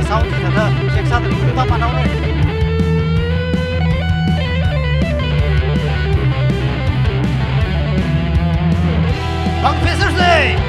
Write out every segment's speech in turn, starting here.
sau thì thật thơ check sang được chúng ta bắt đầu đây bằng phía sau đây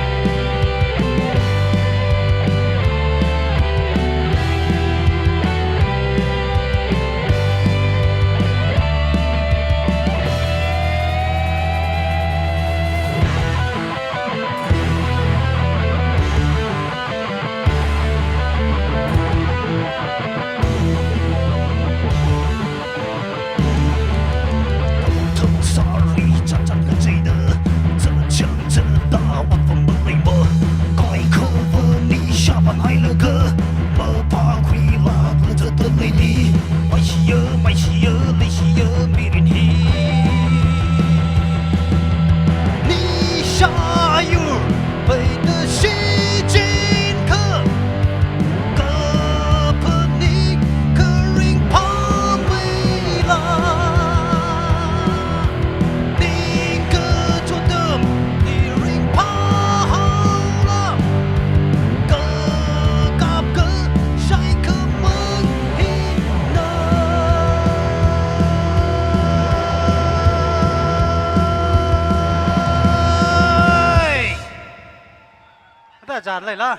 chán lại là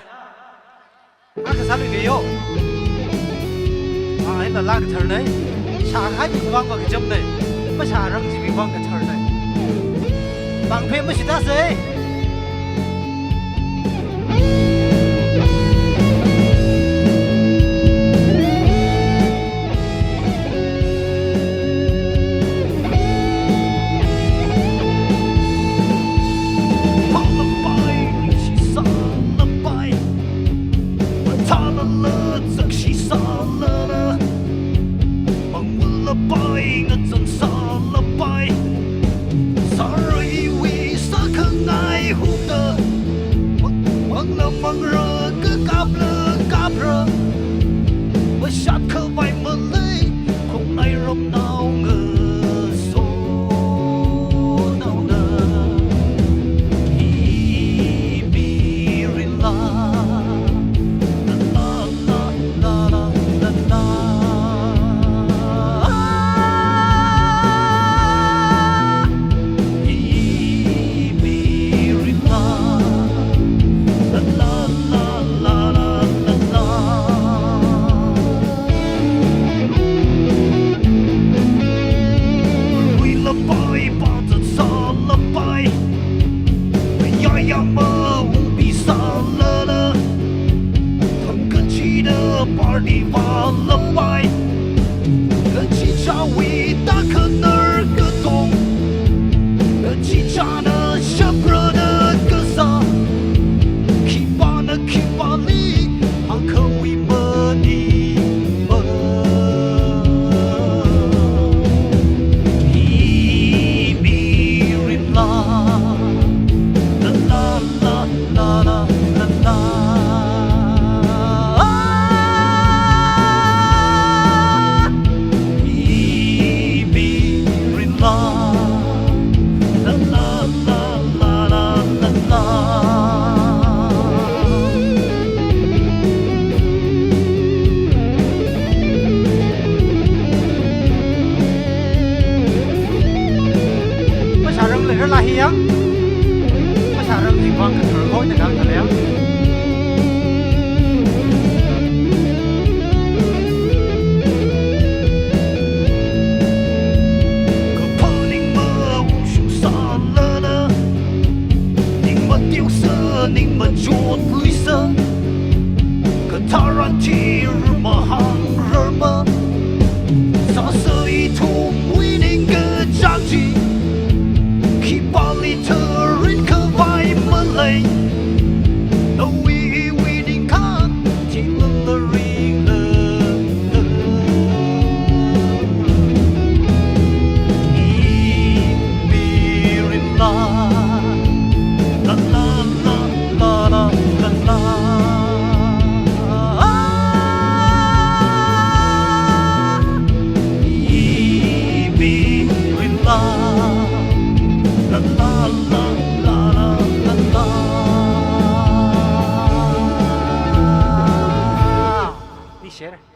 các cái sao bị yếu ấy là la cái thở đấy xả hai bị văng vào cái chấm này mà xả răng chỉ bị văng cái thở này bằng phim mới chỉ ta gì 些。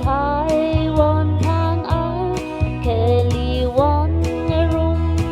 Thái Won thang á kề lì won rung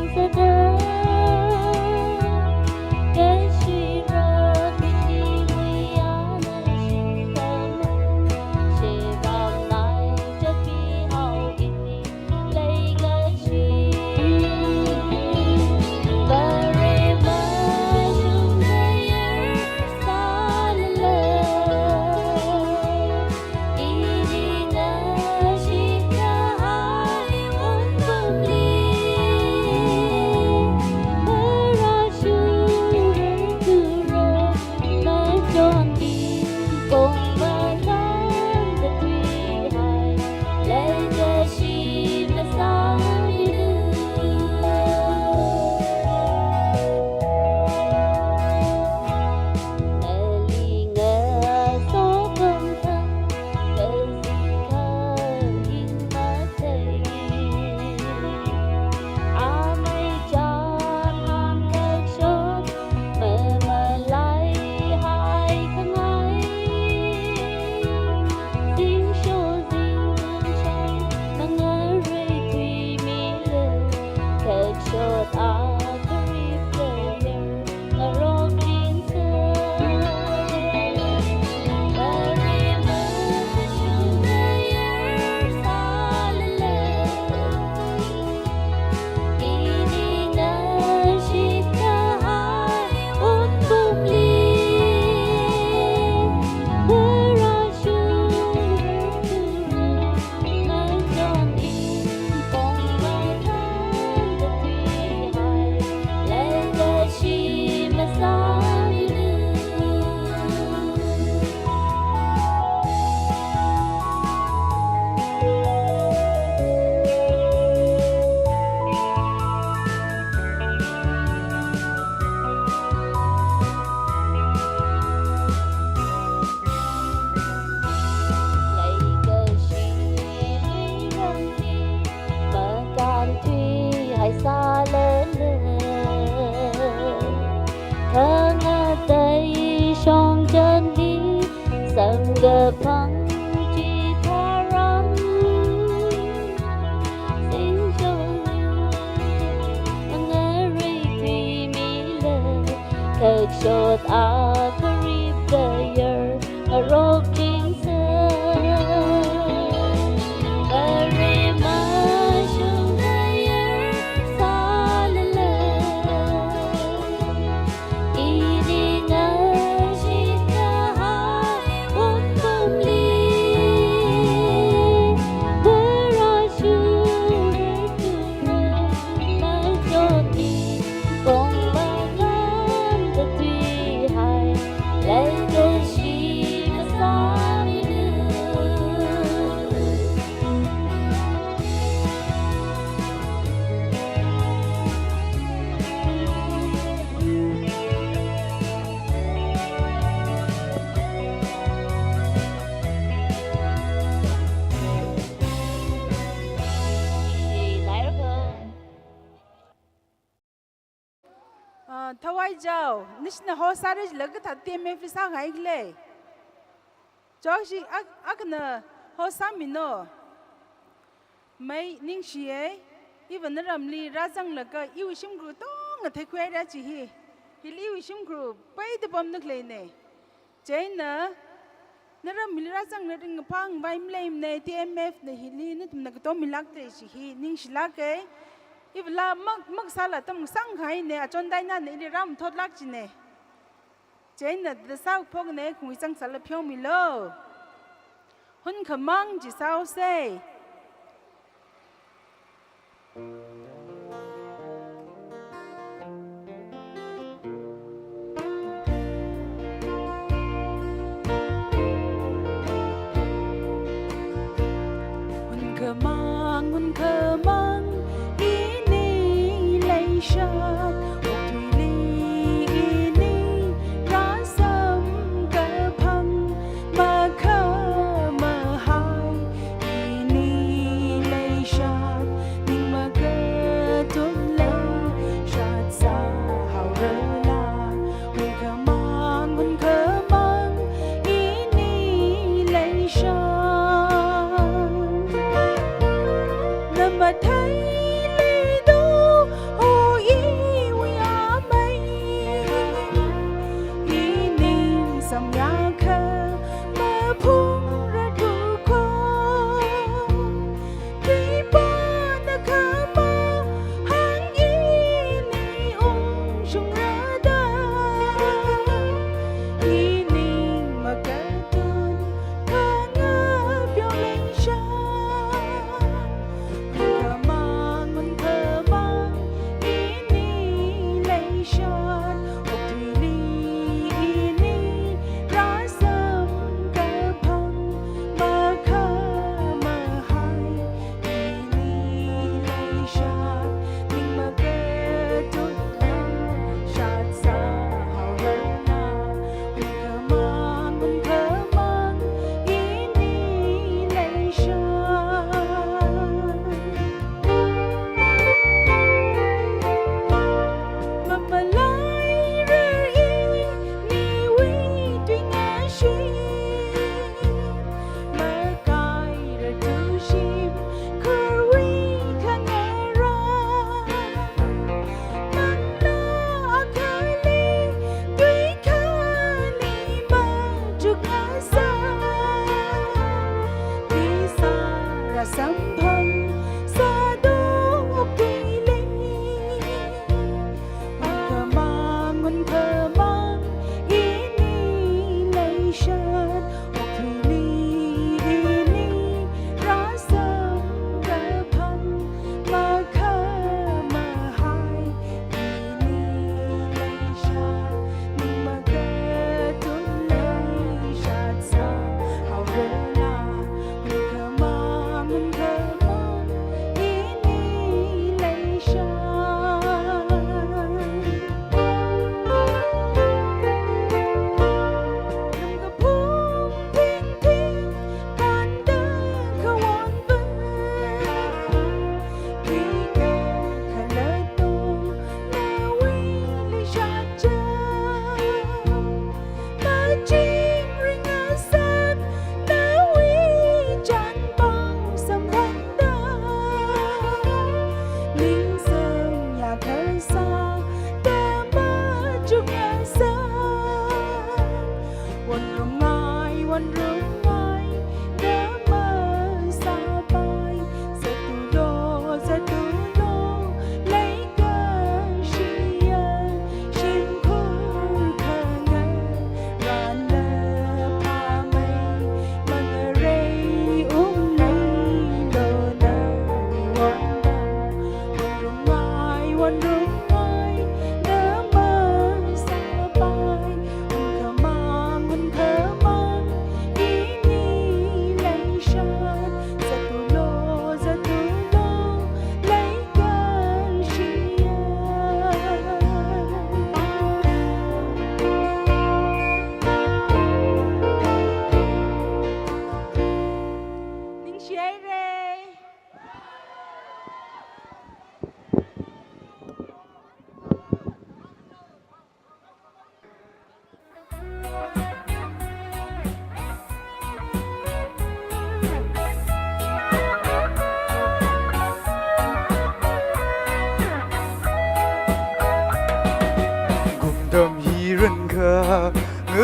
xa lên thơ ngã tay trong chân đi sầm gờ phăng chỉ tha rắn xin cho nghe rì thì mi lệ thật chốt à karib dayer rốt chính thâu ai giàu nít na hoa sa đấy là cái thật tiêm em phía sau ngay lệ cho chị ác nè hoa sa mình nó mấy ninh chị ấy even nó làm li ra rằng là cái yêu sim group to người thấy quay ra chị hi yêu sim group bay từ bom nước lên này chế nè nó làm li ra rằng là đừng phang bay lên này TMF này hi nó tụi nó cái to mình lắc đấy chị hi ninh chị lắc cái là mắc sao là tâm sang khai nè chọn đại na nè đi ram thốt lắc chi nè chế nè từ sau phong nè cũng sang sao là phiêu mi lơ hun khăm mang chỉ sao xe hun khăm mang shot một thủy ly ini ra sâm cơ phăng mà khơ mà hai ini lấy shot nhưng mà cơ tốt lên shot xa hào rơ la hun khơ mang ini lấy shot nằm mà thấy lý do oh yeah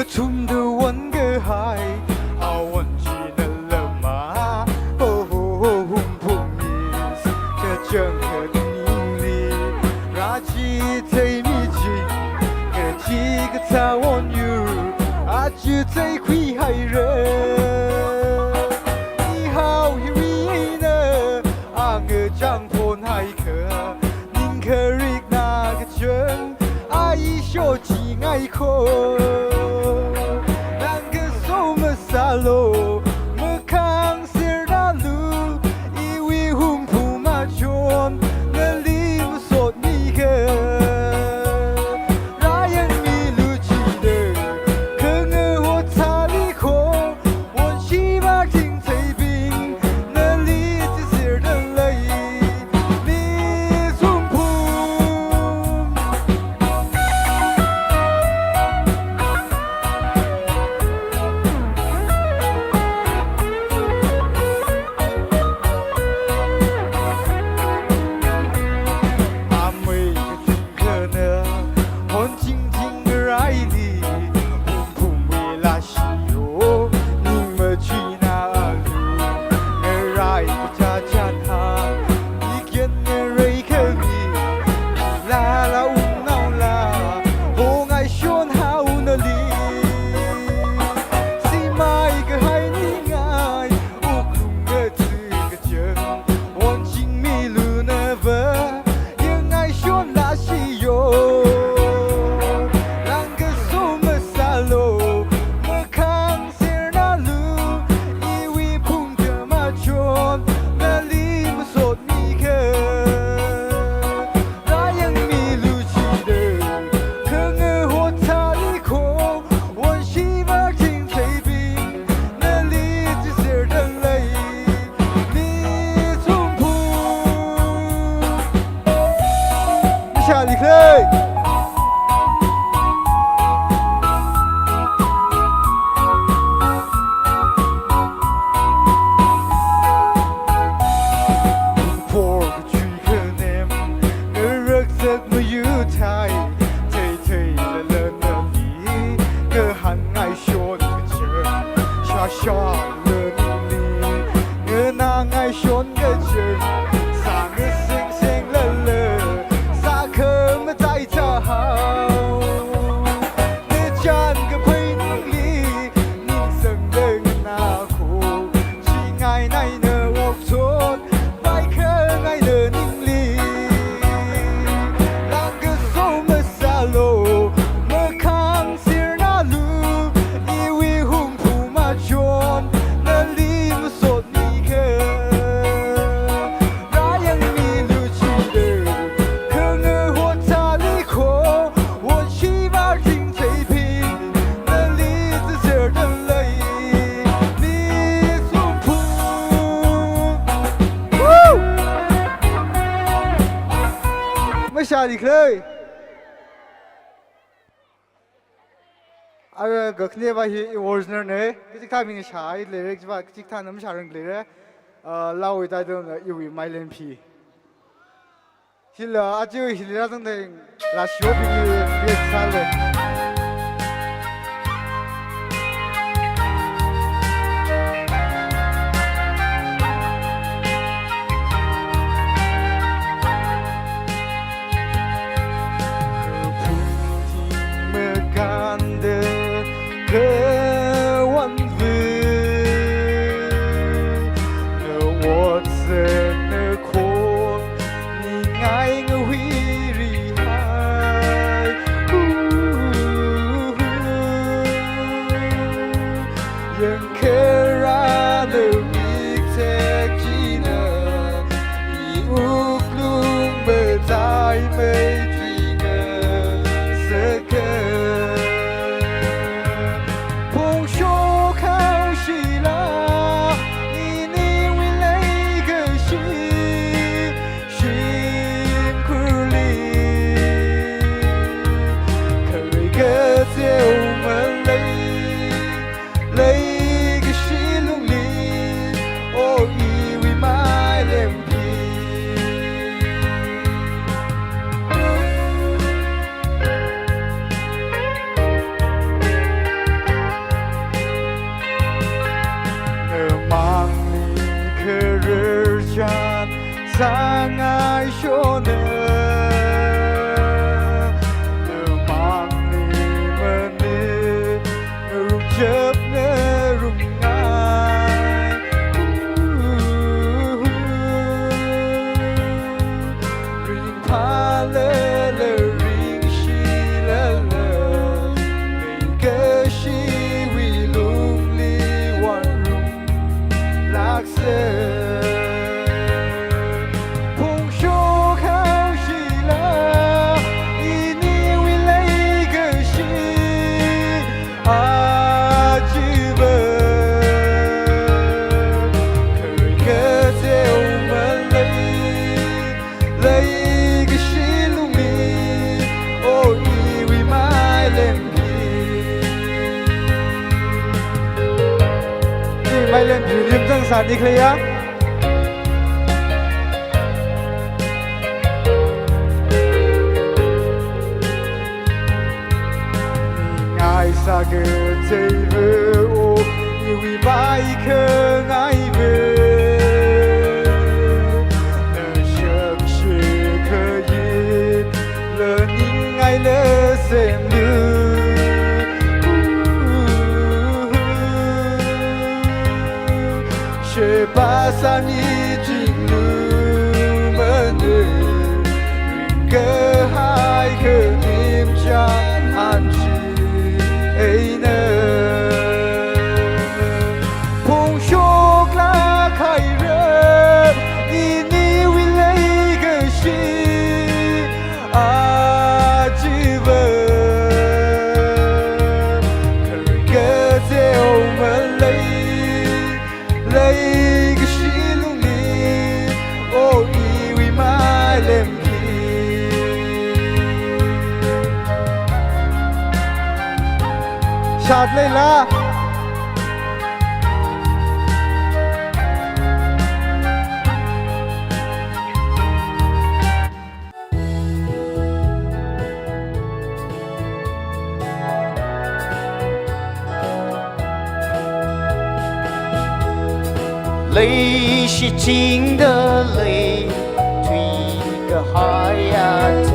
zum de wan ge hai a wan chi na la ma ho ho ho hum pum is ke chang ke ning li ra chi thai mi chi ke chi ke ta wan yu a chi thai khui hai re ni hao hi wi na a nge chang phon hai ke ning ke rik na ke chang a yi sho chi ngai ko Salo, mekang sirdalu, iwi humpu majon, ngelim sot mike. Ryan mi luci de, kenge ho tali ko, wan shi ma ting tai bing, ngeli ti sirdalai, ni humpu. Đi khơi, à cái này là original này, cái chiếc thang mình xài lyrics và cái chiếc thang nó mới xài được lyrics, lâu rồi đó là yêu mai lên phi, thì là anh chơi thì là thằng này là show bị sai rồi. 说呢？能忙你们呢？如chấp呢？如爱？ring pa了了，ring shi了了，每个是为努力万荣拉色。ไม่เล่นผีริมจังสันอีกเลยอะง่ายสักเจอเวออีวิบายเคง่ายเวเนื้อเชื่อชื่อเคยเลนิ่งไงเลเส้นลือ却把三一进入门的人个海可宁家安置呢碰ሾกล้าใครเรอีนี่วิเลยก็ชีอาจีเวเคยเกิดเจ้ามันเลยเลยก็ชีลุงนี้โอ้อีวิมาเล่มพีชาติเลยล่ะ泪是金的泪，推个海呀特，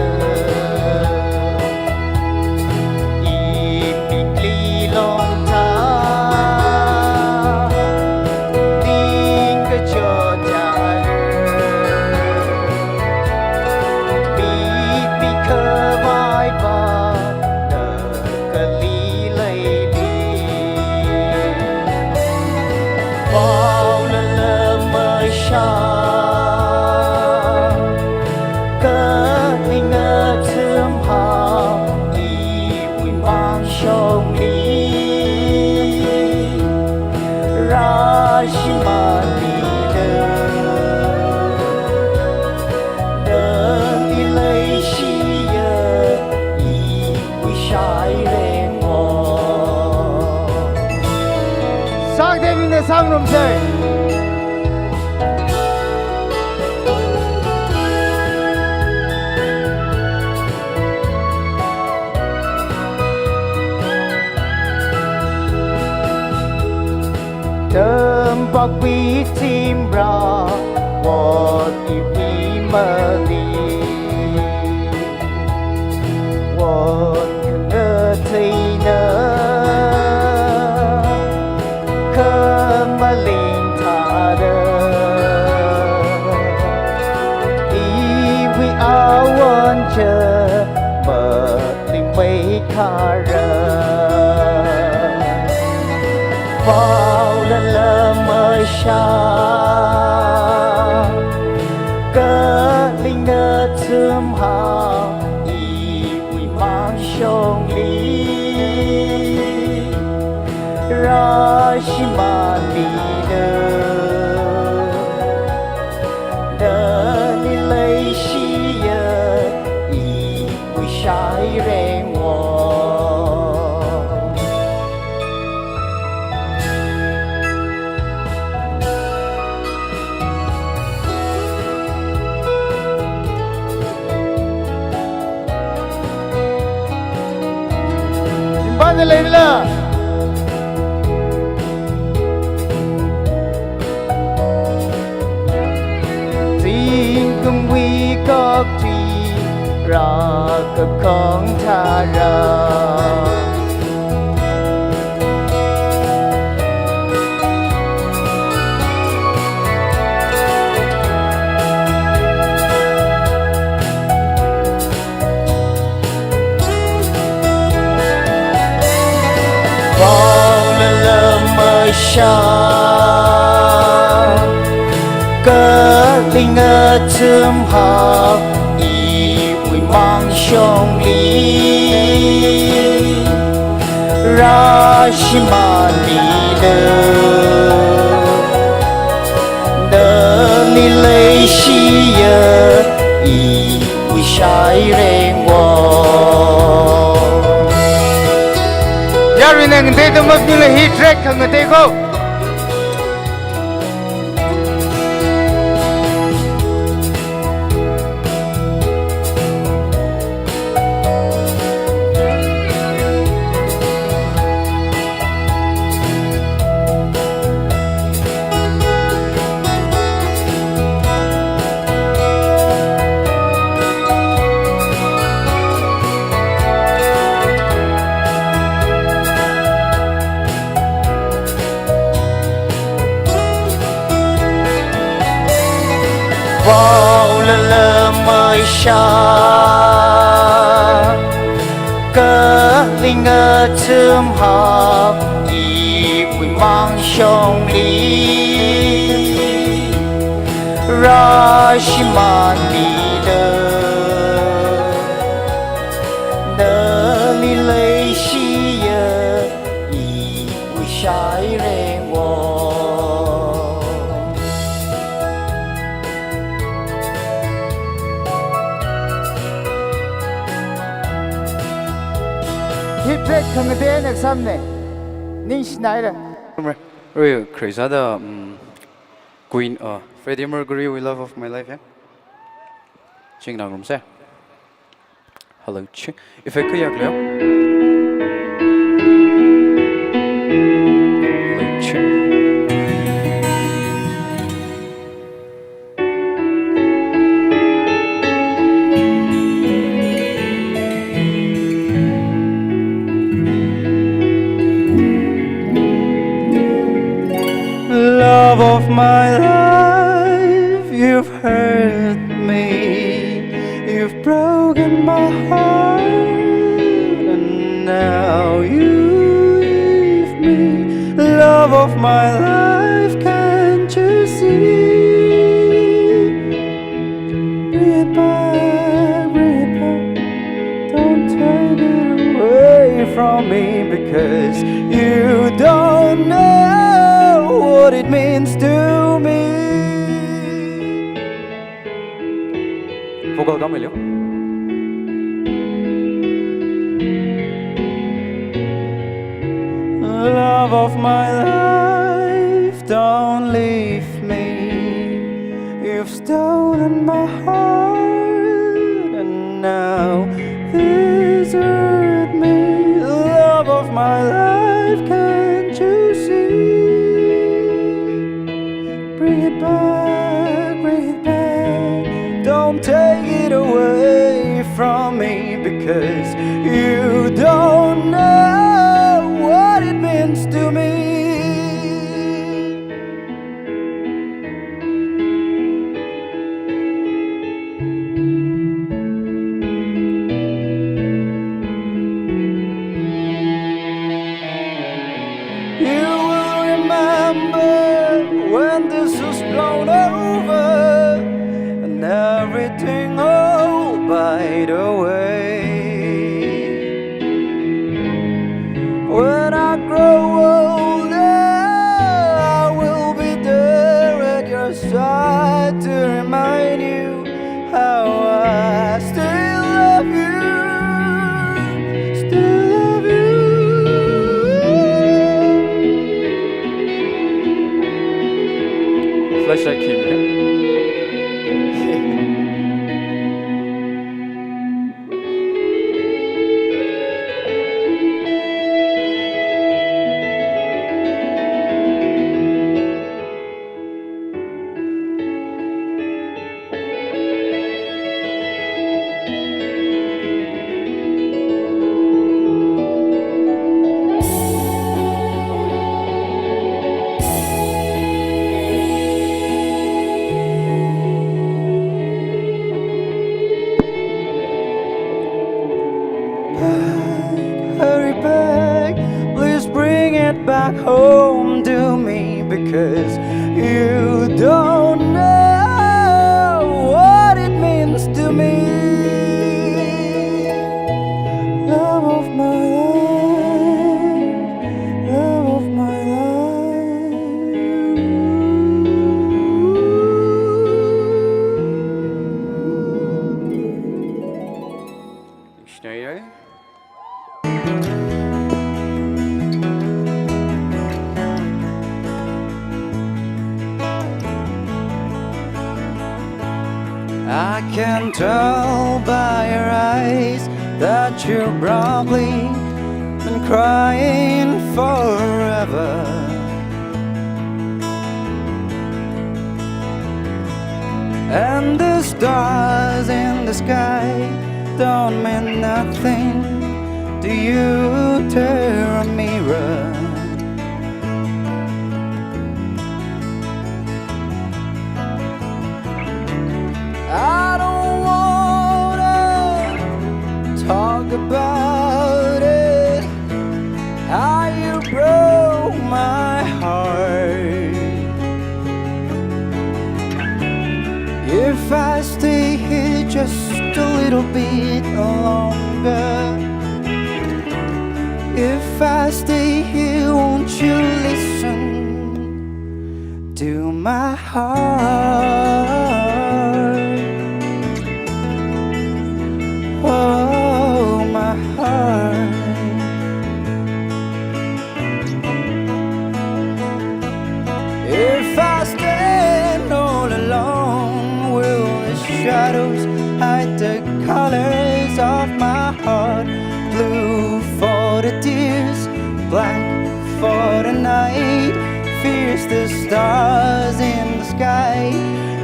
一命里龙塔，另个就家人，比比可外吧，那个里泪里。下个你的称号，一位王兄弟，让心满地的，等你泪洗呀，一位晒人我。上天命的上龙谁？tempat bitimra what imali what kenatina kemalintara iwi awan je melimai kara bao lần lơ mơ xa cơ linh nơ thơm hào y quỳ mang sông lý ra shi mà đi nơ ni lấy shi yơ y quỳ sai rèn lên là tình cầm quy ก็ทีรักกับของทารา vào lơ mơ xa cớ linh ngơ thơm hợp y quỳ mang trong ly ra shi ma li đơ li lê shi yơ y quỳ sai rèn wo Yari nang te to mabdula hit track khang te ko vào lơ mơ xa cớ linh ngơ thơm hợp y quỳ mang trong ly ra shi ma li đơ li lê shi yơ y quỳ sai rèn wo hit track khang te nak sam ne ning snai ra Real crazy the Queen Freddie Mercury We Love of My Life yeah ching nào cũng sẽ hello ching if I could yak leo hello ching love of my life, you've hurt me, you've broken my heart, and now you leave me. Love of my life, can't you see? Bring it back, don't take it away from me, because you don't know what it means to me. vocal đóng mày liếu Love of my life, don't leave me. You've stolen my heart, and now desert me. Love of my life, can't you see? Bring it back, don't take it away from me, because you don't know what it means to me. You will remember when this was blown over and everything all by the way. back home to me, because you don't know what it means to me. Love of my life, love of my life. I can tell by your eyes that you've probably been crying forever. And the stars in the sky don't mean nothing to you, dear mirror. I don't wanna talk about it, how you broke my heart. If I stay here just a little bit longer, if I stay here, won't you listen to my heart? Oh, my heart. If I stand all alone, will the shadows hide the colors of my heart? Blue for the tears, black for the night, fierce the stars in the sky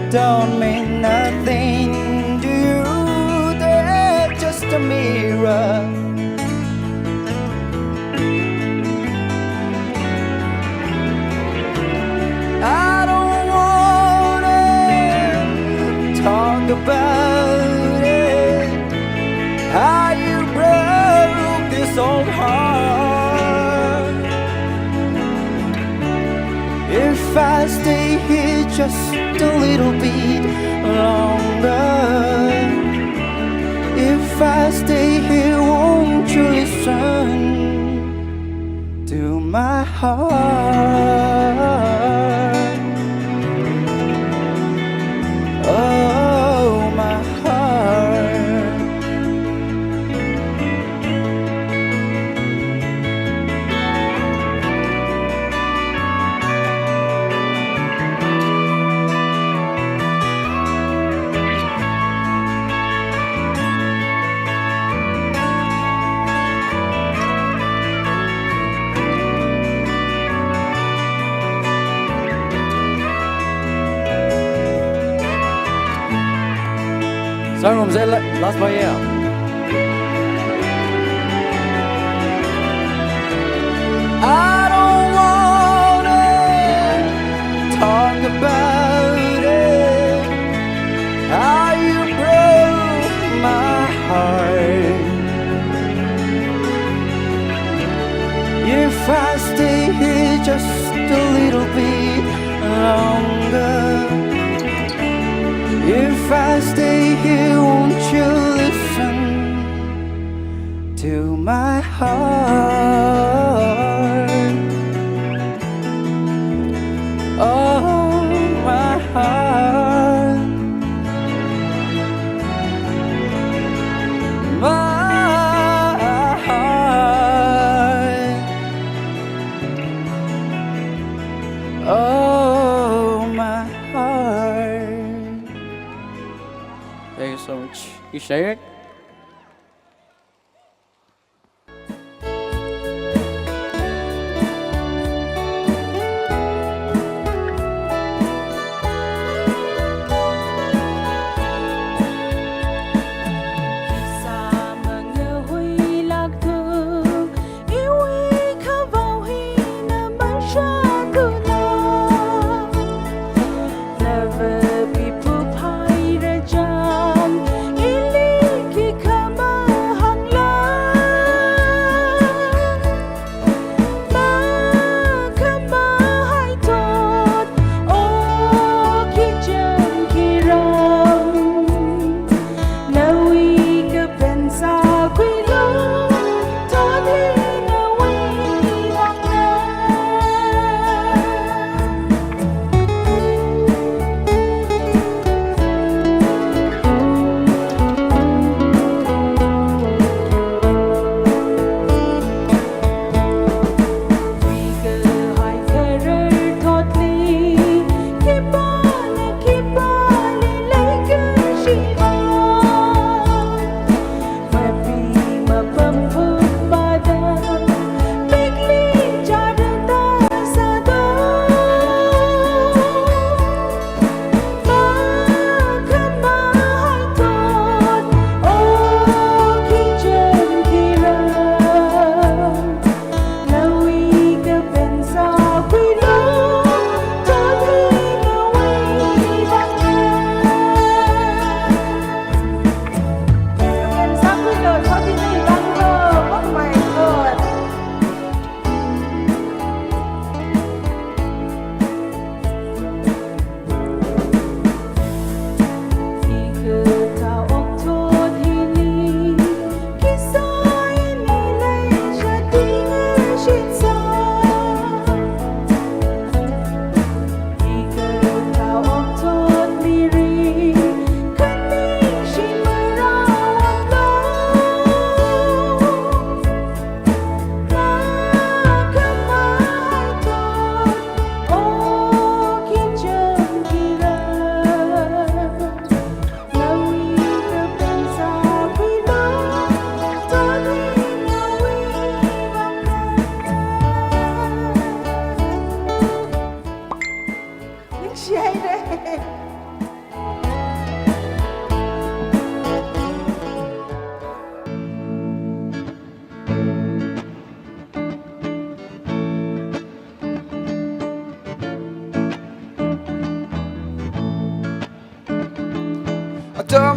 don't mean nothing to you. They're just a mirror. I don't wanna talk about it, how you broke this old heart. If I stay here just a little bit longer, if I stay here, won't you listen to my heart? Oh, my heart. Sorry, Rom, say last part, yeah. I don't wanna talk about it, how you broke my heart. If I stay here just a little bit longer, if I stay here, won't you listen to my heart? Oh, my heart. My heart. Oh, my heart. Thank you so much. You share it? Never be put higher, John.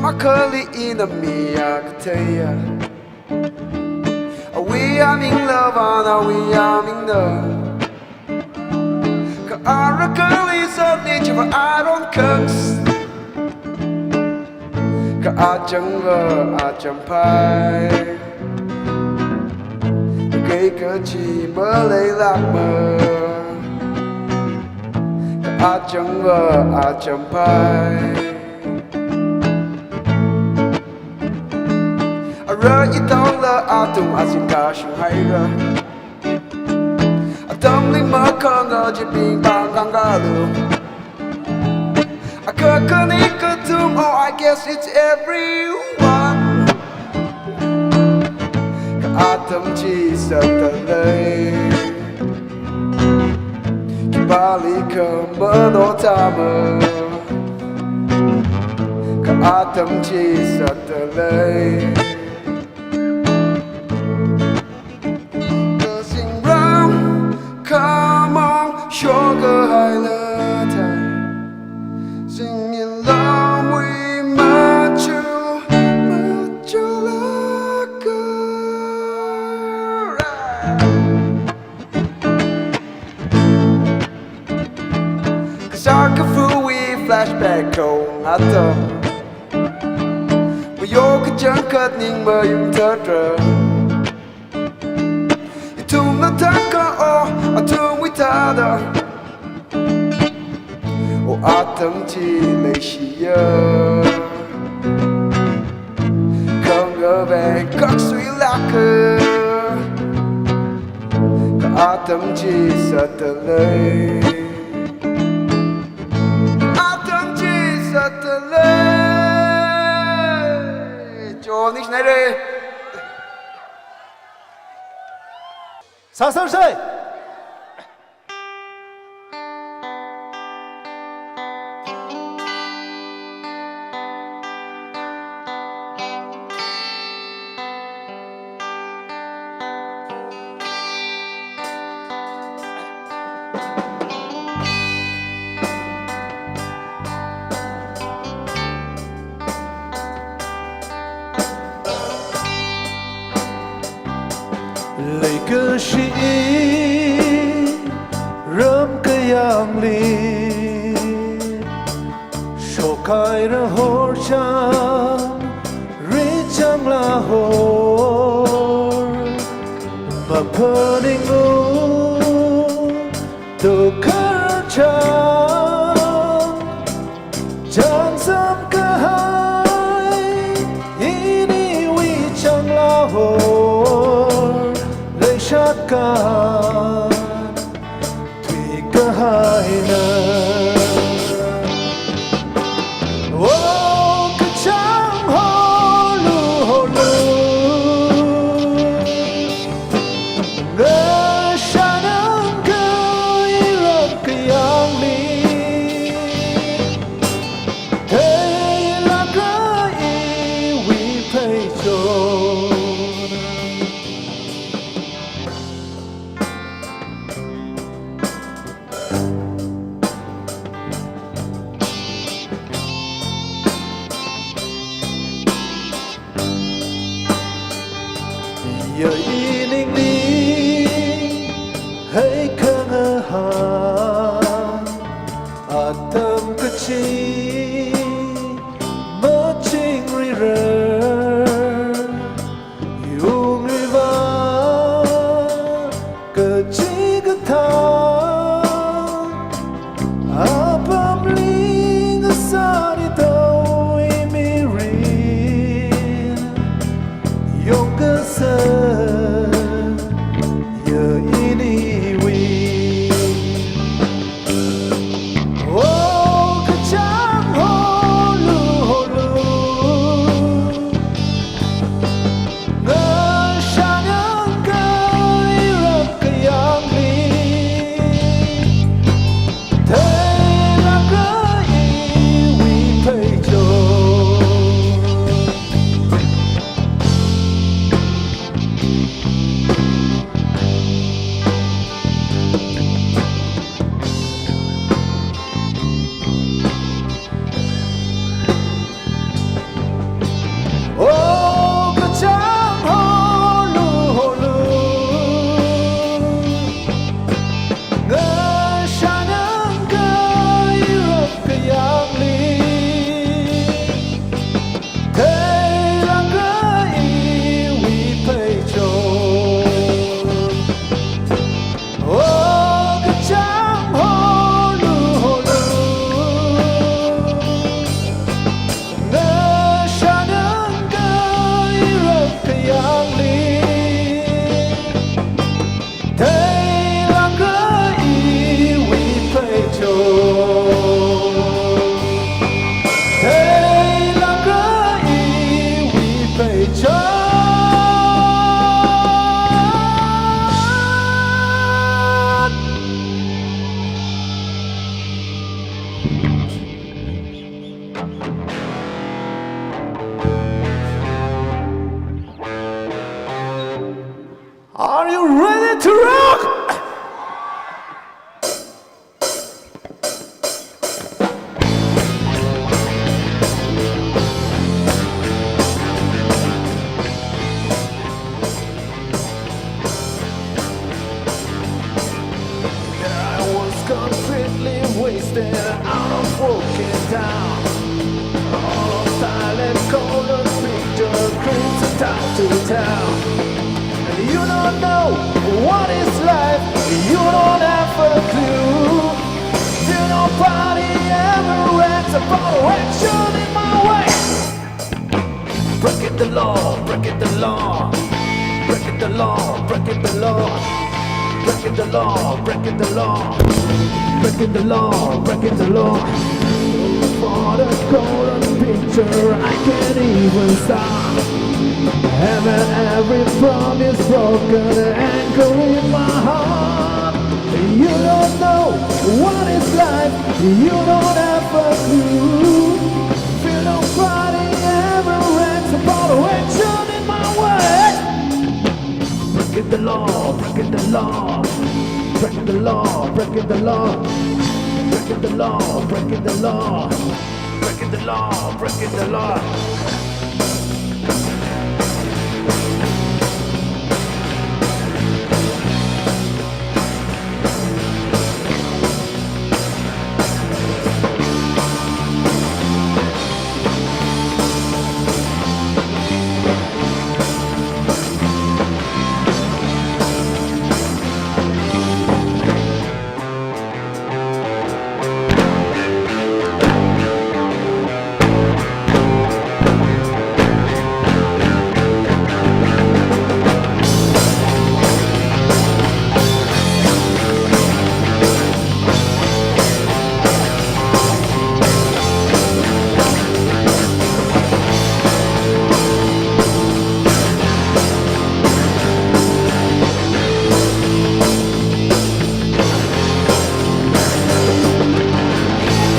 my curly enemy, I could tell ya. We are in love, and we are in love. Cause our girl is a nature, but I don't curse. Cause I jungle, I jump high. Cây cờ chỉ mơ lấy lạc mơ. Cause I jungle, I jump high. Rơ ít tao lơ à tung à xin cả sung hay rơ. À tâm linh mơ khờ ngờ chỉ bình bằng ngang gà lù. À cơ cơ ní cơ tung, oh I guess it's everyone. Cả à tâm chỉ sợ tờ lây. Khi ba lý cơ mơ nô ta mơ. Cả à tâm chỉ sợ tờ lây. Come on, sugar high time. Singing along with macho like a. Cause I can fool with flashback on I thought. But you're a junk at Ning Mer Yung Thơ. Tung nó thác cơ ô, à thương với ta đó. Ô à tâm chỉ lấy xì ơ. Không ngờ về các suy lạc cơ. À tâm chỉ sợ tờ lấy. À tâm chỉ sợ tờ lấy. Cho nít này đi. 사설세 lấy cơ sĩ rơm cây yang li số khai ra hor chang ri chang la hor mà phơ ninh ngu từ khơi chang chang sam cơ hai ini wi chang la hor Shotgun Tùy cơ hai nơ Ô cơ chẳng hô lù Ngơ xa nâng cơ y rộng cơ yang li Thế là cơ y vi phê chôn giờ y ninh đi hãy khơ ngơ hàng à tâm cơ chi mơ chinh ri rơ yêu người va cơ chi cơ thang à bấm linh xa đi đâu mi rin yêu cơ sơ to tell. You don't know what is life, you don't have a clue. Till nobody ever acts about action in my way. Breaking the law, breaking the law, breaking the law, breaking the law, breaking the law, breaking the law, breaking the law, breaking the law. For the golden picture, I can't even stop. Having every promise broken, anchor in my heart. You don't know what it's like, you don't have a clue. Feel nobody ever acts about action in my way. Breaking the law, breaking the law, breaking the law, breaking the law, breaking the law, breaking the law, breaking the law, breaking the law.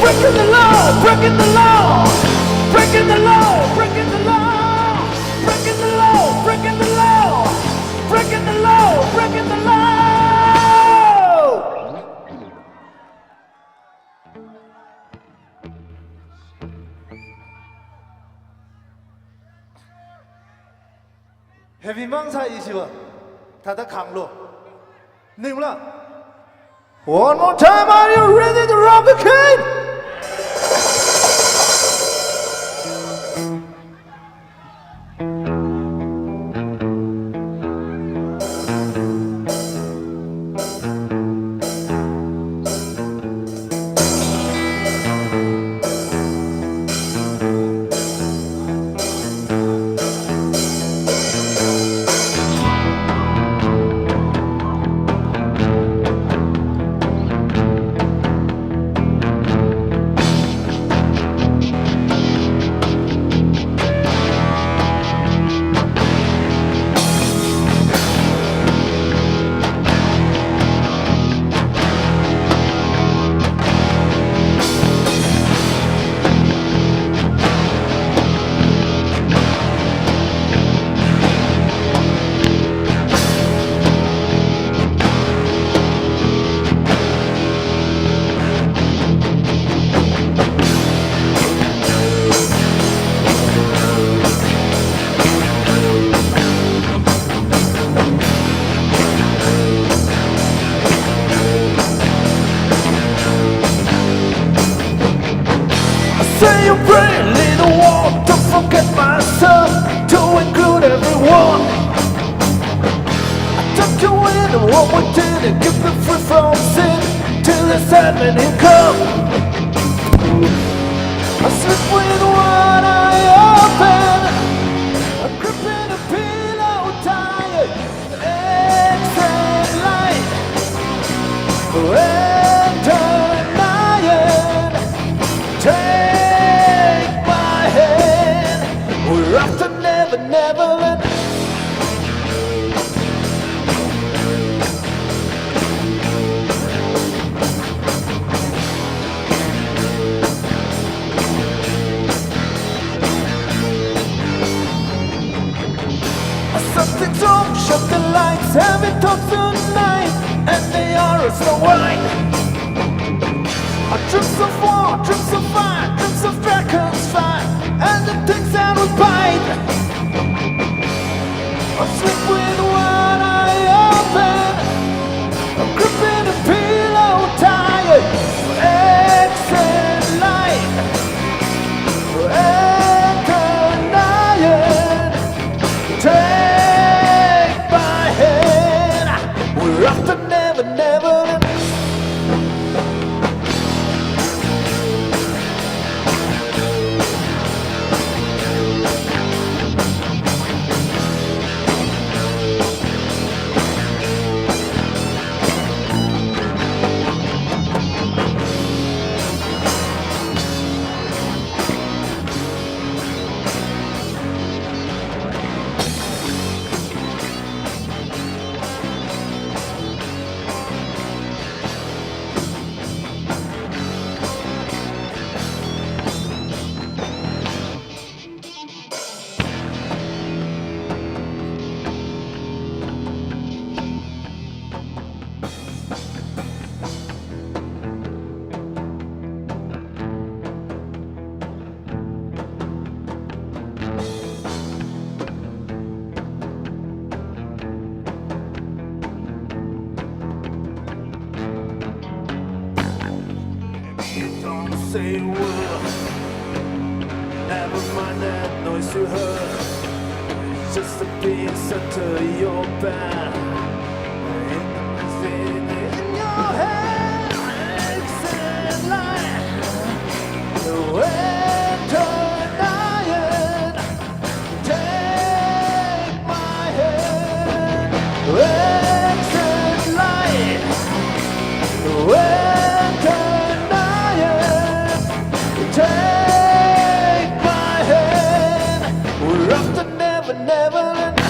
Breaking the law, breaking the law, breaking the law, breaking the law, breaking the law, breaking the law, breaking the law, breaking the law. Heavy Mangsa Ishiva, Tata Kanglo. Nimla. One more time, are you ready to rock the cane? Say you pray, little one, don't forget my son, to include everyone. I took you in and what we did and keep you free from sin, till the Sandman he come. I sleep with one eye open, I grip in a pillow tired, exit light, enter night, take my hand, we're off to Never Neverland. Something's wrong, shut the lights, heavy talks tonight, and they are Snow White. Drips of war, drips of fire, drips of dragons fire, and the things that will bite. I sleep with one eye open, I'm gripping a pillow tired, exit light, enter night, take say a word. Never mind that noise you heard. It's just a piece under your bed. In your head, it's a lie. Winter night, take my hand. It's a lie. Winter night, take my hand. We're off to Never Neverland.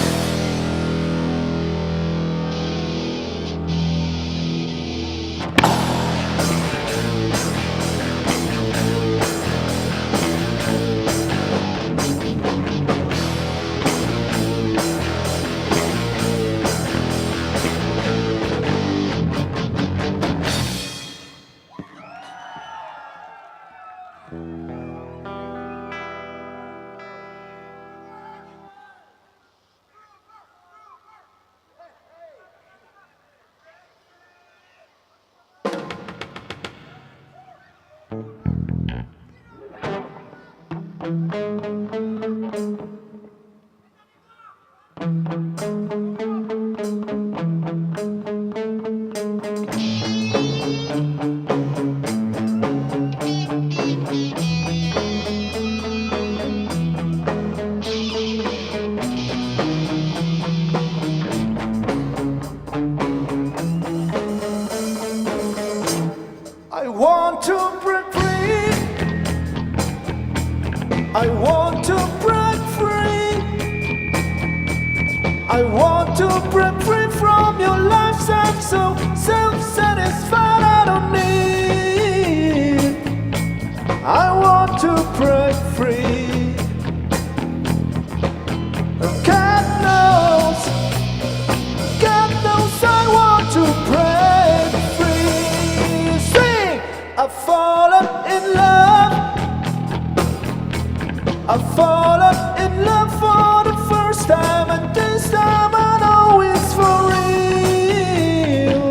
I want to break free. I want to break free. I want to break free from your life. I'm so self-satisfied. I don't need. I want to break free. God knows I want to break free. Sing! I've fallen in love. I've fallen in love for the first time, and this time I know it's for real.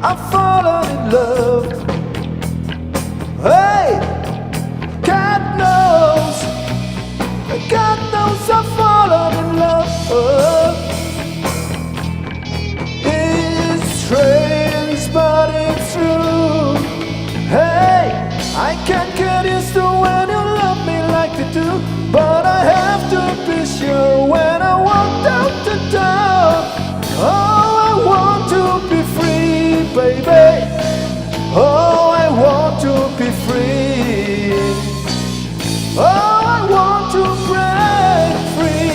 I've fallen in love. Hey! God knows I've fallen in love. It's strange, but it's true. Hey, I can't get used to when you love me like you do, but I have to be sure when I walk out the door. Oh, I want to be free, baby. Oh, I want to be free. Oh, I want to break free.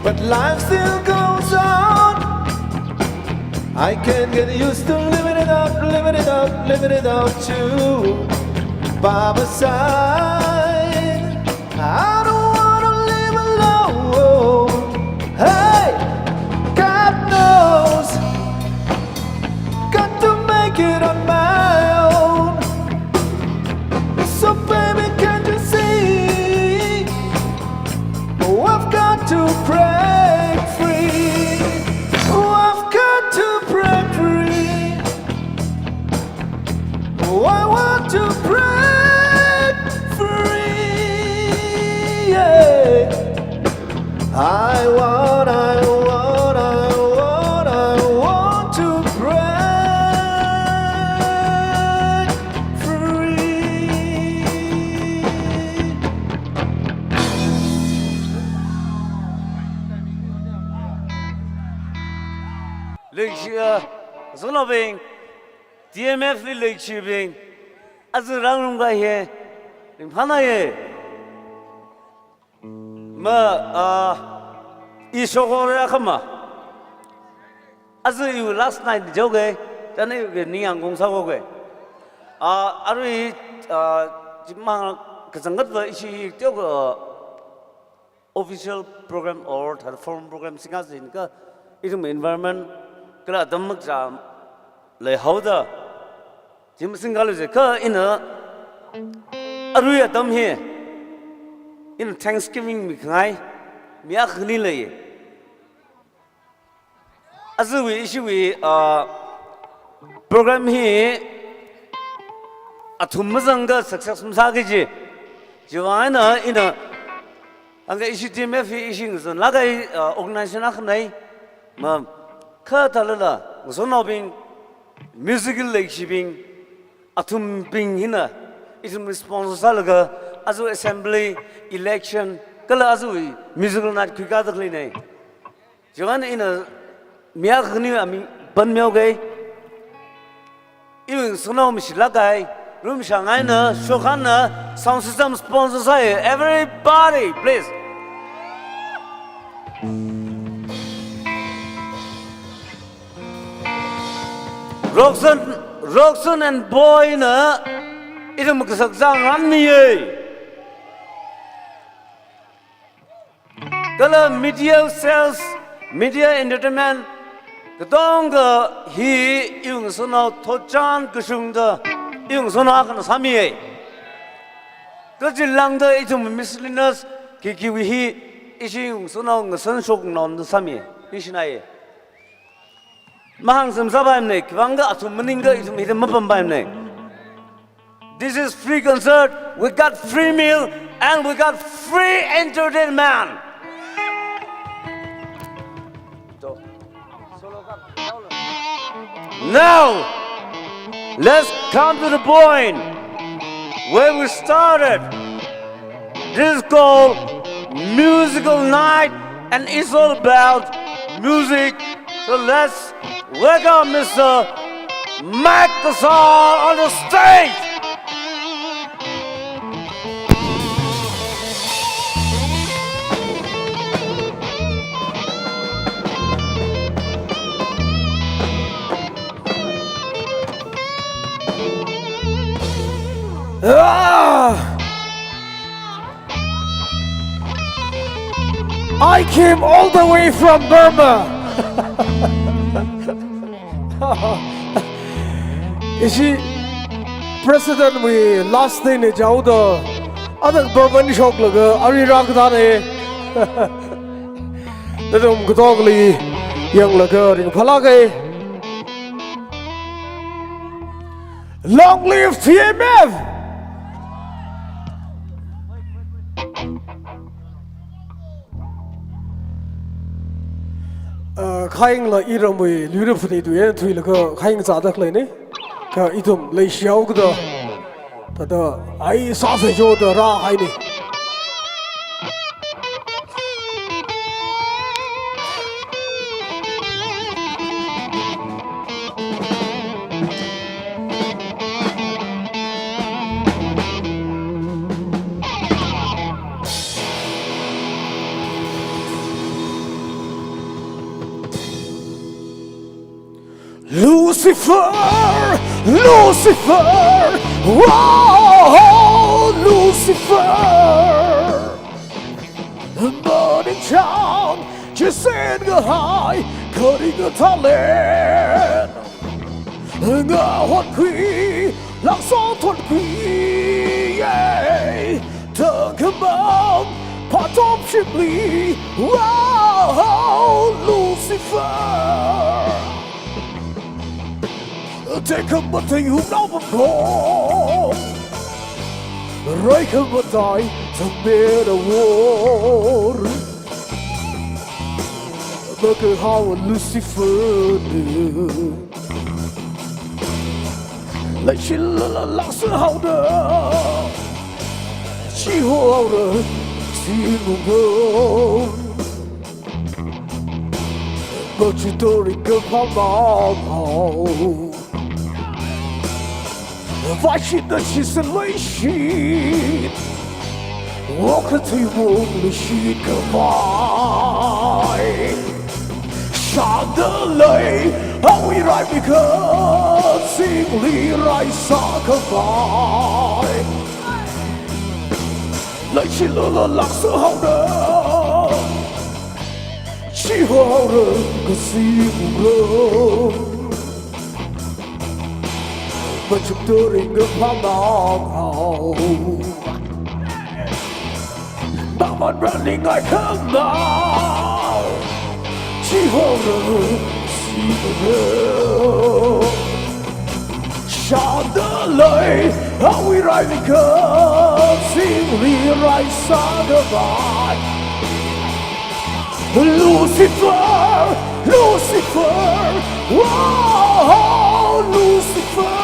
But life still goes on. I can't get used to living it up, living it up, living it up too. By my side, I don't wanna live alone. Hey, God knows, got to make it on my own. So baby, can't you see? Oh, I've got to break free. Oh, I've got to break free. Oh, I want to break free. Yeah. I want to break free. Lecture, Zonobing, DMF lecture, as a round guy here, in Panaye. Ma, Ishokorakama, azu you last night joge tane ge niyang gong sa go ge arui jimang kazangat ba ishi tyo go official program or forum program singa sin ka itum environment kala damak jam le hauda jim singal je ka ina arui atam he in Thanksgiving mi khngai mi akhni le azu we issue we program hi athum mazanga success sa ge ji jiwana ina anga issue team fi issue zon la ga organization akhnai ma kha talala zono bing musical lecturing athum bing hina isum response salaga azu assembly election kala azu musical night khika dakli nei jiwana ina miya khni ami ban myo ge even sono mi lagai room shangai na shokhan na sound system sponsor sai everybody please Roxon and boy na itu muksak jang ran mi ye kala media sales media entertainment kedong hi yung sono thojan kusung da yung sono akan sami ye kejilang da itu miscellaneous kikiwi hi isi yung sono ngasan sok non da sami isnai mahang samsabaim ne kwanga atum meninga itu hidam mapambaim ne. This is free concert, we got free meal and we got free entertainment. Now, let's come to the point where we started. This is called musical night and it's all about music. So let's welcome Mr. Mike Casal on the stage. I came all the way from Burma. Is he president we last day ne jau da adak Burman shok laga ari rak da ne dadum gdog li yang laga ring phala gai long live TMF. Khaing la iram we lure phuni du yen thui la ka khaing za dak le ne ka idum le xiao ga da da ai sa se jo da ra hai ni Lucifer, Lucifer, oh, Lucifer. The burning town, just saying a high, cutting a talent. And I want queen, like salt on queen, yeah. Tangkhul, part of Shipley, wow, Lucifer. Take a but you know before. Break a but die to bear the war. Look at how Lucifer do. Like she lost her holder. She hold her, she will go. But you don't go home. Watching the she's a sheet. Walk to you, the sheet goodbye. Chant the lay, how we ride because singly rise sacrifice. Lấy chỉ lỡ lỡ lạc sự hậu đỡ, chỉ hậu đỡ có gì cũng gỡ. Và chúng tôi định ngược hoang ngọng hậu. Bao mặt running I come now. Chỉ hậu đỡ gì cũng gỡ. Chant the lay, how we ride because singly rise sacrifice. Lucifer, Lucifer, whoa, Lucifer.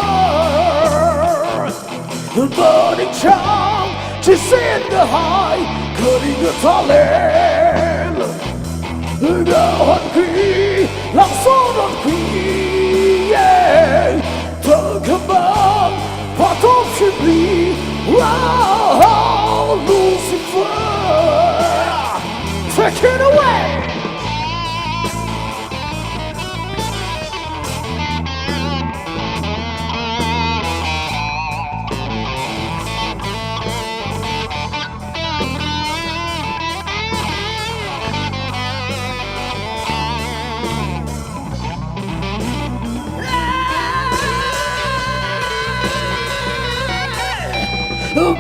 The burning charm, she's in the high, cutting the talent. The hot queen, like sword on queen, yeah. Come on, part of simply, wow, Lucifer, take it away.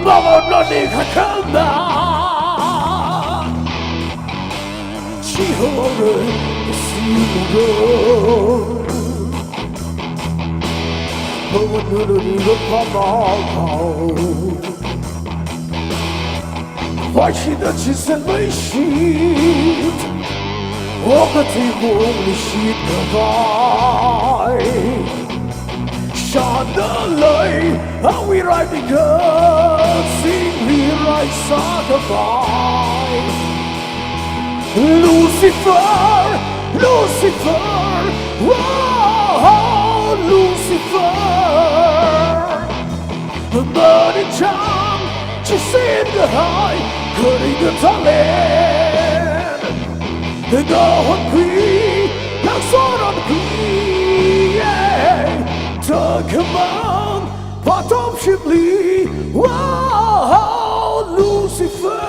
Mama running her camera. She horror the road. Mama running her camera. Why she does she send my sheet? Walk a table only sheet provide. Shine the light, how we ride because sing we ride sacrifice. Lucifer, Lucifer, whoa, Lucifer. The burning charm, just in the high, cutting the talent. The God queen, like sword on queen, yeah. Come on, part of Shipley, wow, Lucifer.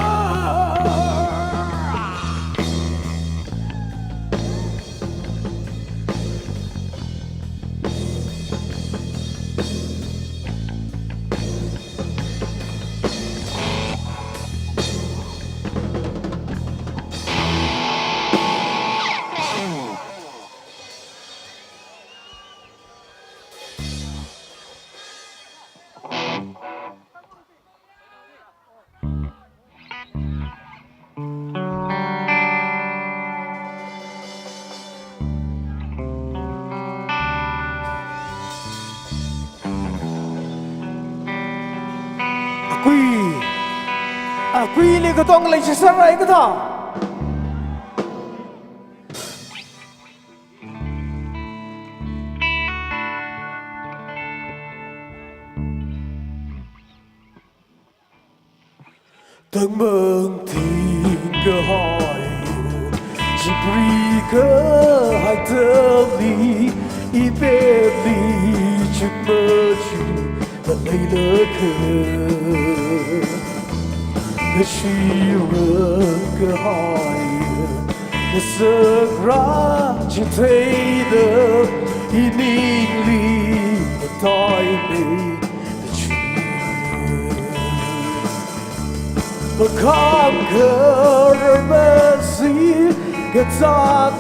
Quy này có tông lấy chiếc xe này cái thằng Tầng mừng thiên cơ hỏi chỉ bì cơ hai tơ ly y bê ly chụp mơ chụp và lấy lỡ cơ cái chiều cơ hỏi cái sơ ra chỉ thấy được y ninh ly và toi ly mà conquer mercy gets on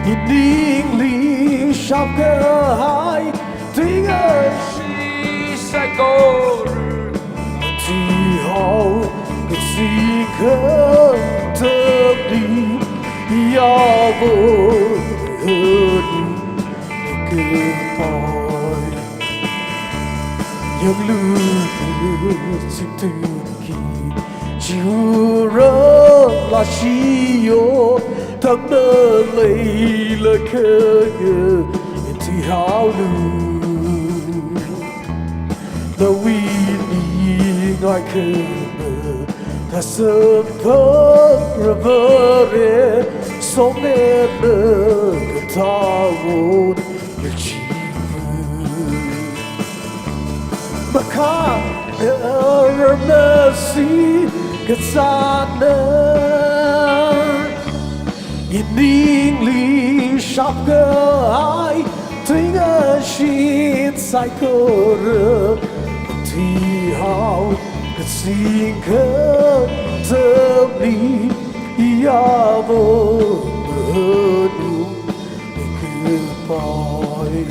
y ninh ly sắp cơ hai tiếng ơi she sẽ có thì hậu cái gì khờ thơ đi ya vô hơn cơ hỏi yang lưu xin từ kỳ chiều rỡ là chi yo thắm nơ lấy lời khờ ngờ thì hào lưu là vì ngài khờ ngờ 가슴퍼러버려 손에 넣은 타온 일치를 막하르나시 그사는 이닝리 샵가이 등하신 사이코르 티하우 그 싱크 tâm ya vô nu goodbye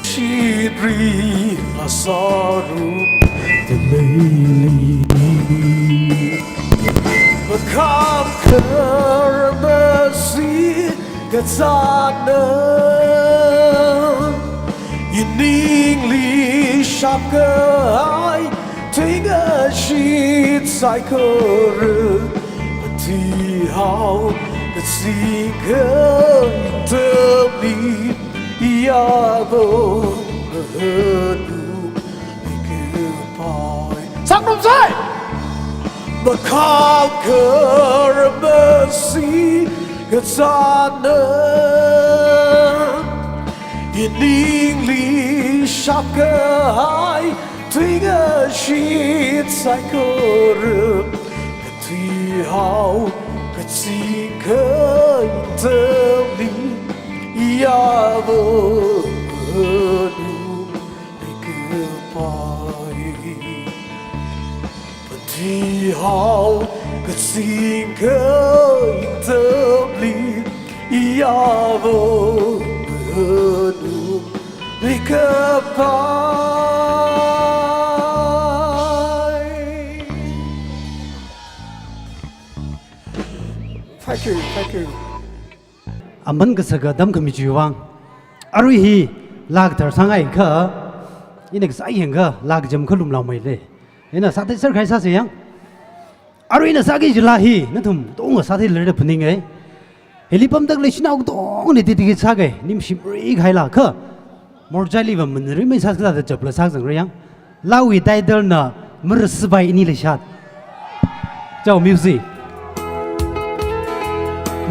Shidri asaru the lily Makam kermasi Katsanan Yiningli shapkai Tinga shit saikoru Ti hao Katsika Tabli Yabo Nu Goodbye Sang sai But conquer mercy Katsanan Yiningli shapkai Tinga shit saikoru Kati hao Katsika Tabli Yabo Nu Goodbye Kati hao Katsika Tabli Yabo Nu Goodbye Thank you, thank you. Aman ka saga dam kami juwang arui hi lag thar sangai kha inek sai henga lag jam khalum law mai le ena sa thai sar khai sa se yang arui na sa gi jula hi na thum tong sa thai le phning ai helipam tak le sinau tong ne ti ti sa ge nim sim ri khai la kha morjali ba mun ri mai sa ka da chapla sa sang ri yang lawi dai dal na mer sbai ni le shat chao music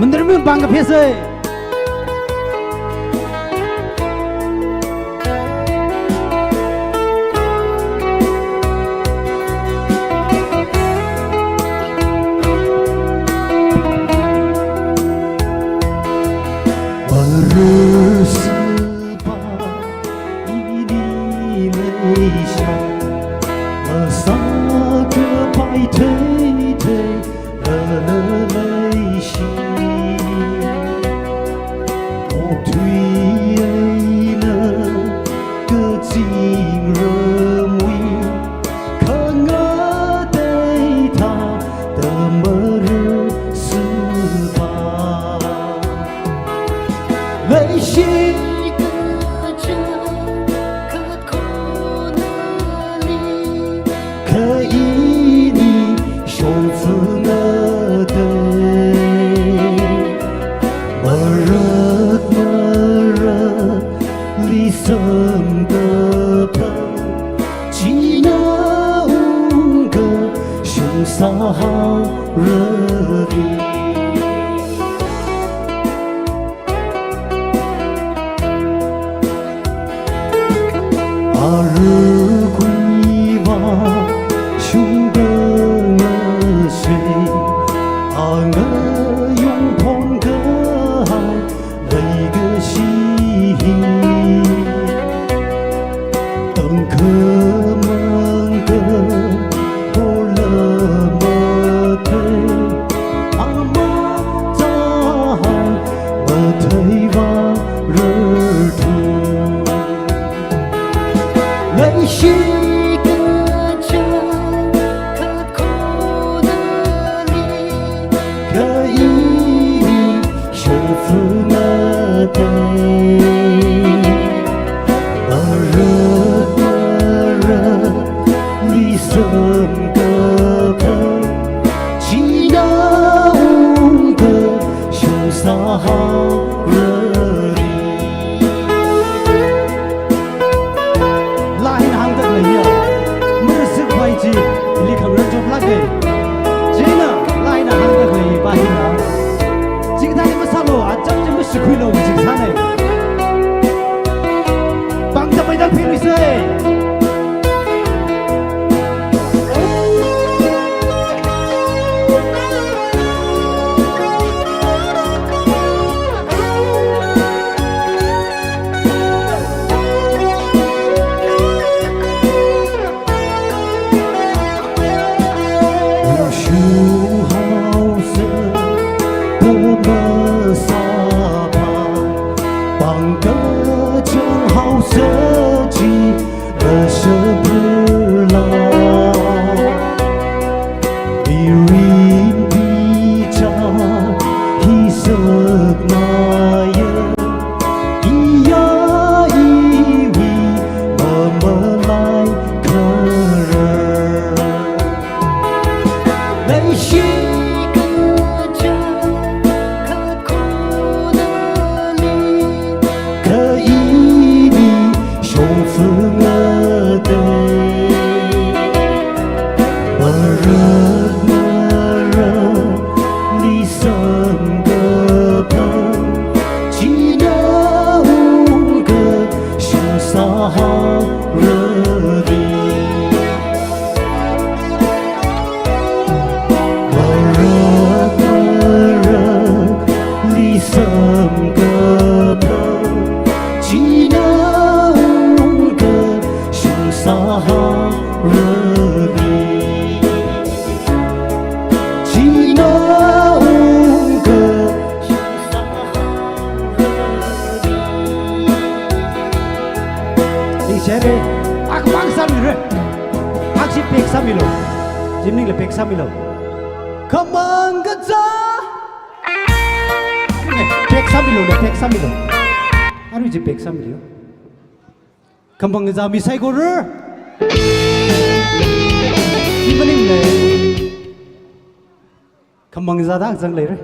मंदिर में बांग facie Samilo Jimning le pek Samilo Kamanggaza pek Samilo Aru ji pek Samilo Kamanggaza misai gorer Ibaning le Kamanggaza dak jang le re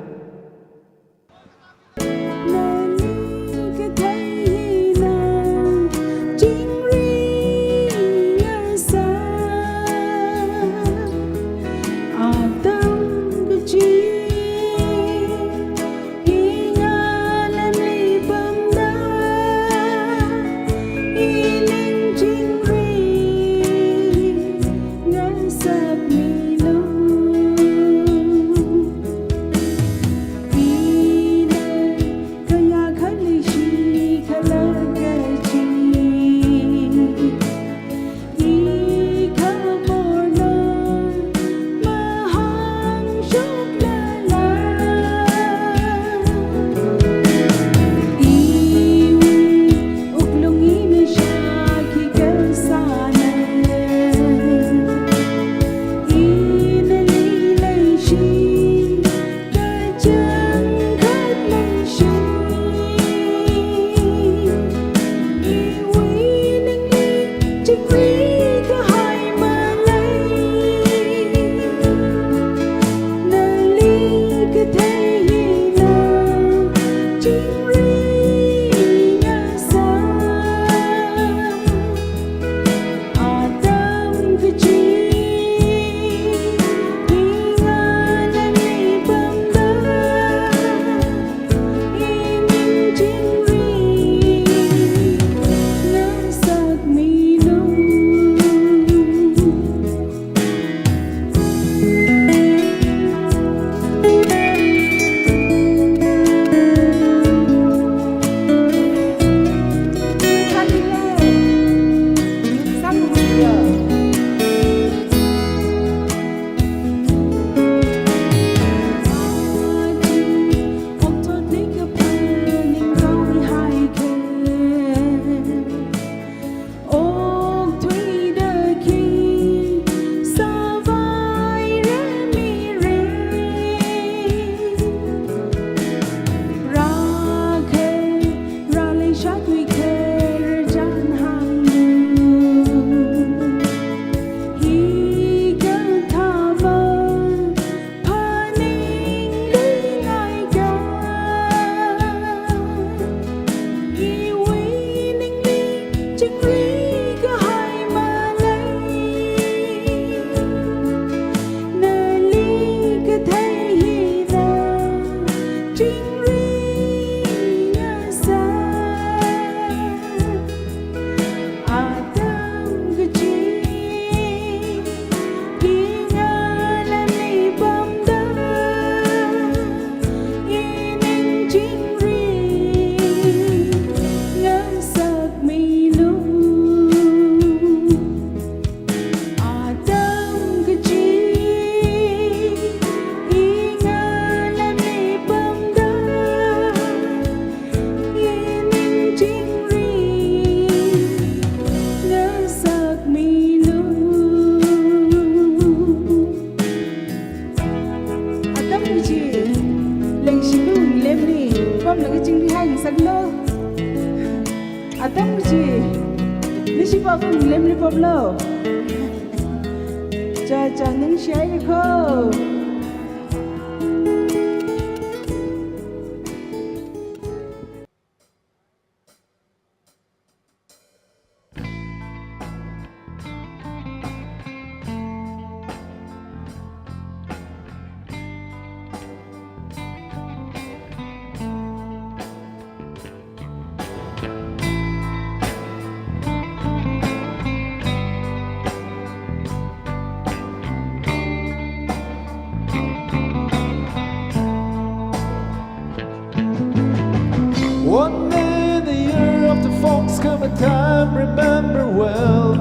One day in the year of the fox come a time, remember well,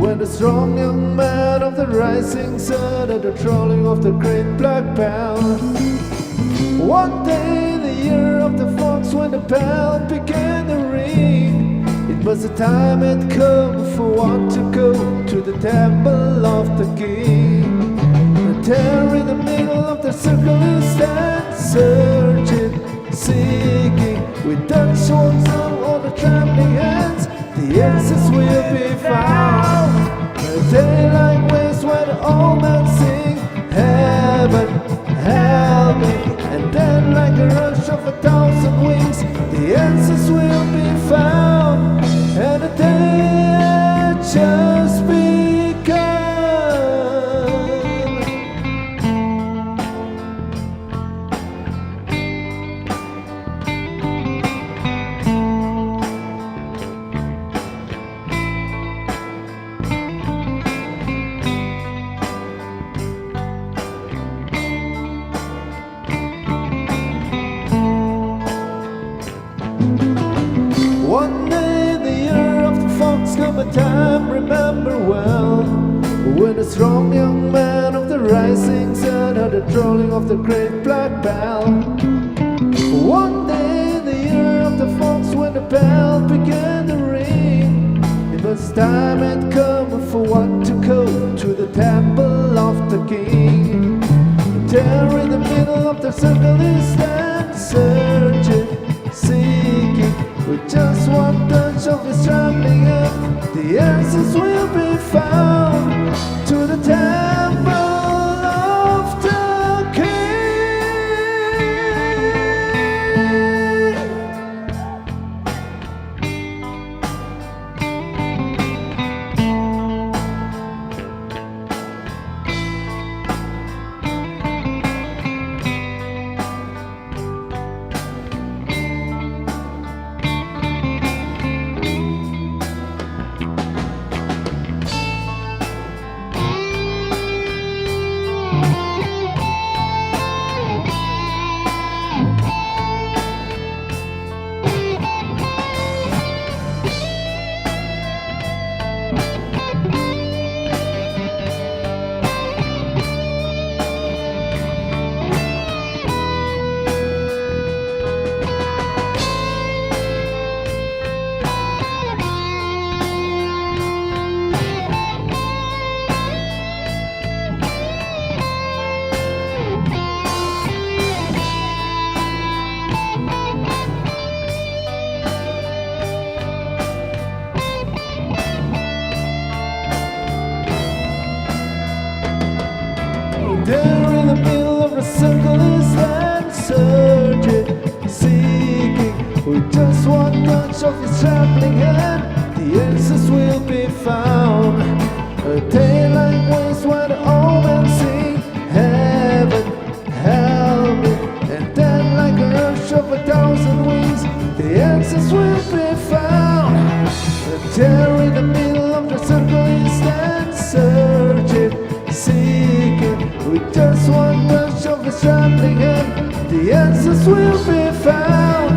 when the strong young man of the rising sun at the trolling of the great black bell. One day in the year of the fox when the bell began to ring, it But the time had come for one to go to the temple of the king. And there in the middle of the circle he stands, searching, seeking, with touch on the trembling hands, the answers will be found. A day like this when all men sing, heaven, help me. And then like the rush of 1,000 wings, the answers will be found. And the day had just begun. One day in the year of the fox come a time remember well, when a strong young man of the rising sun heard the trolling of the great black bell. One day in the year of the fox when the bell began to ring, it was time had come for one to go to the temple of the king. There in the middle of the circle he stands, searching, seeking, with just one touch of his trembling hand, the answers will be found to the temple of the king. There in the middle of the circle he stands, searching, seeking, with just one touch of his trembling hand, the answers will be found. A day like this when all men sing, heaven, help me. And then like a rush of 1,000 wings, the answers will be found. There in the middle of the circle he stands, searching, seeking, with just one touch of his trembling hand, the answers will be found.